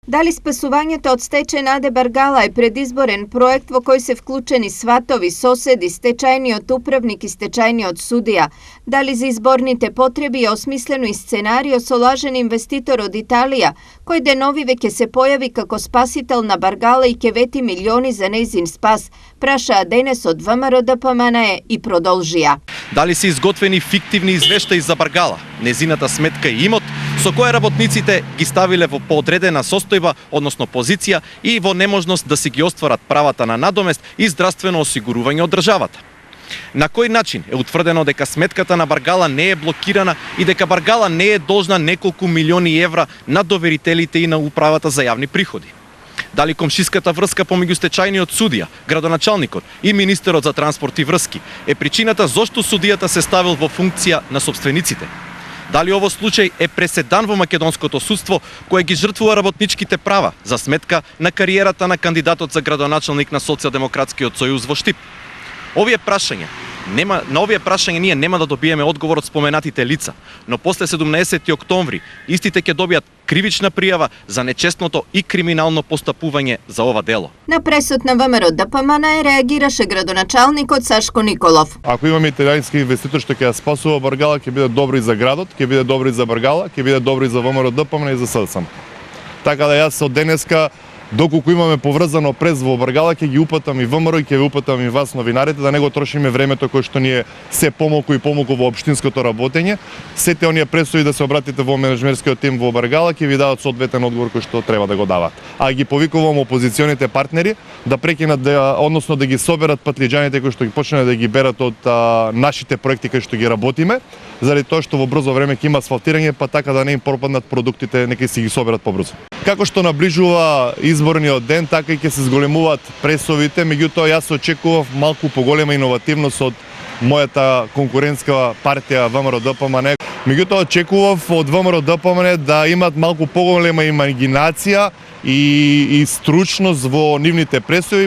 Дали спасувањето од стечај на АД Баргала е предизборен проект во кој се вклучени сватови, соседи, стечајниот управник и стечајниот судија? Дали за изборните потреби е осмислено и сценарио со лажен инвеститор од Италија, кој деновиве ќе се појави како спасител на Баргала и ќе вети милиони за нејзин спас, прашаа денес од ВМРО-ДПМНЕ и продолжија. Дали се изготвени фиктивни извештаи за Баргала, незината сметка и имот, со која работниците ги ставиле во поодредена состојба, односно позиција, и во неможност да си ги остварат правата на надомест и здравствено осигурување од државата. На кој начин е утврдено дека сметката на Баргала не е блокирана и дека Баргала не е должна неколку милиони евра на доверителите и на управата за јавни приходи? Дали комшиската врска помеѓу стечајниот судија, градоначалникот и министерот за транспорт и врски е причината зошто судијата се ставил во функција на сопствениците? Дали ово случај е преседан во македонското судство кое ги жртвува работничките права за сметка на кариерата на кандидатот за градоначалник на Социјалдемократскиот сојуз во Штип? На овие прашања ние нема да добиеме одговор од споменатите лица, но после 17 октомври истите ќе добијат кривична пријава за нечестното и криминално постапување за ова дело. На пресуд на ВМРО-ДПМНЕ реагираше градоначалникот Сашко Николов. Ако имаме италијански инвеститор што ќе ја спасува Баргала, ќе биде добро и за градот, ќе биде добро и за Баргала, ќе биде добро и за ВМРО-ДПМНЕ и за СДСМ. Така да јас од денеска, доколку имаме поврзано през во Баргала, ќе ги упатам и ВМРО и ќе ви упатам и вас новинарите, да не го трошиме времето кое што ни е се помалку и помалку во општинското работење. Сите оние пресуди да се обратите во менеджмерскиот тим во Баргала ќе ви дадат соодветен одговор кој што треба да го дават. А ги повикувам опозиционите партнери да прекинат односно да ги соберат патлиџаните кои што ги почнат да ги берат од нашите проекти кои што ги работиме, заради тоа што во брзо време ќе има асфалтирање, па така да не им пропаднат продуктите, нека си ги соберат побрзо. Како што наближува изборниот ден, така и ќе се зголемуваат пресовите, меѓутоа јас очекував малку поголема иновативност од мојата конкурентска партија ВМРО-ДПМНЕ. Меѓутоа очекував од ВМРО-ДПМНЕ да имат малку поголема имагинација и стручност во нивните пресови.